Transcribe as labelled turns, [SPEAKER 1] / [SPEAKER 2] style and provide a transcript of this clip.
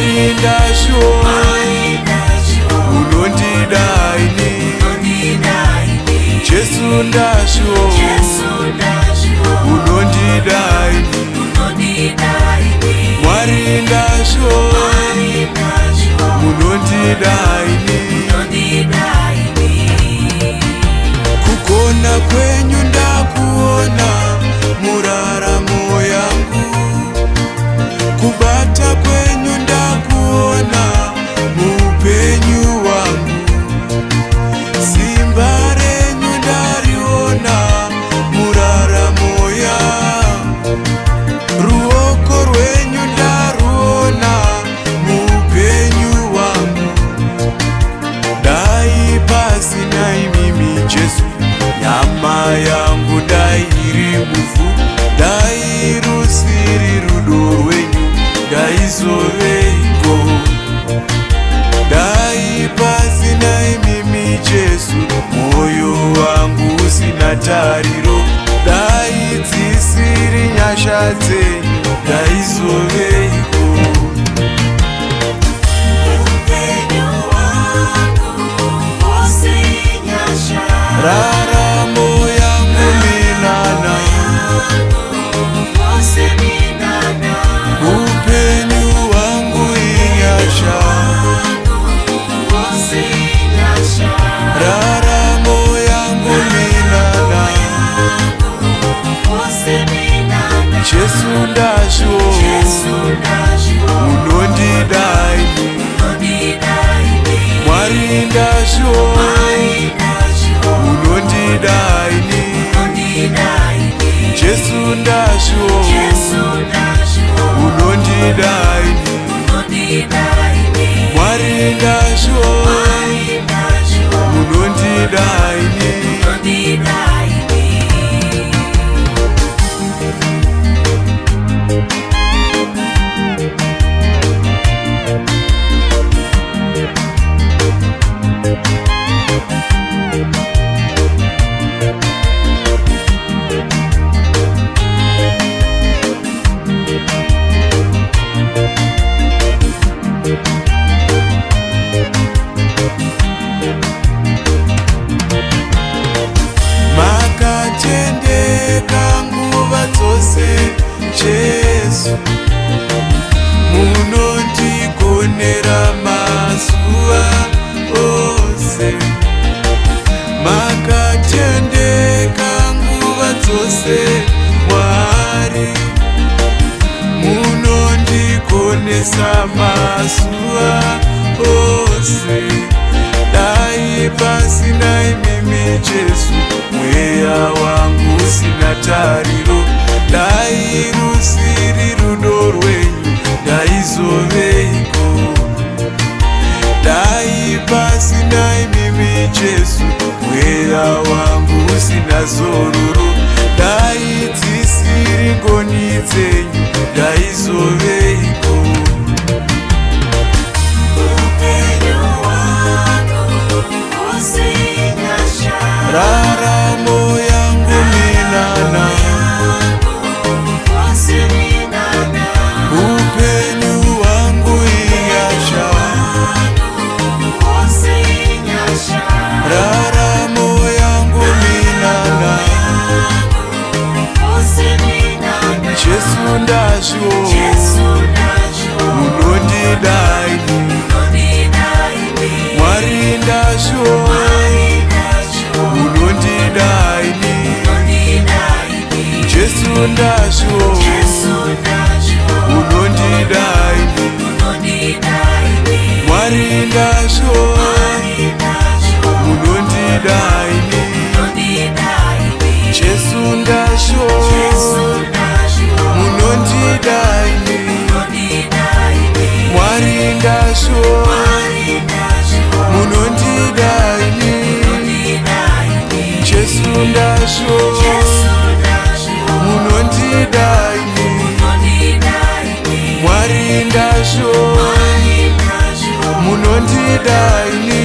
[SPEAKER 1] Mwari ndasho unondidaini Jesu ndasho unondidaini Mwari ndasho unondidaini kugona kwenyu ndakuona muraramo yangu kubata kwenyu ndakuona muupenyu wangu simba renyu ndariona muraramo yangu ruoko rwenyu ndaruona muupenyu wangu dai pasinai mimi Jesu nyama yangu dai iri mufu dai rusiri rudo rwenyu daizoveiko dai pasinai mimi Jesu moyo wangu usina tariro dai dzisiri nyasha dzenyu daizoveiko raramo yangu minana upenyu wangu inyasha raramo yangu minana Jesu ndasho unondidaini Mwari ndasho unondidaini Jesu ndasho unondidaini Mwari ndasho unondidaini makatendeka nguva dzose Jesu munondigonera mazuva ose makatendeka nguva dzose Mwari munondigonesa mazuva ose dai pasinai mimi Jesu mweya wangu usina tariro dai rusiri rudo rwenyu daizoveiko dai pasinai mimi Jesu mweya wangu usina zororo dai dzisiri ngoni dzenyu daizoveiko raramo yangu minana upenyu wangu inyasha raramo yangu minana Jesu ndasho unondidaini Mwari ndasho unondidaini Jesu ndasho unondidaini Mwari ndasho unondidaini Jesu ndasho unondidaini Mwari ndasho unondidaini Jesu ndasho unondidaini Mwari ndasho unondidaini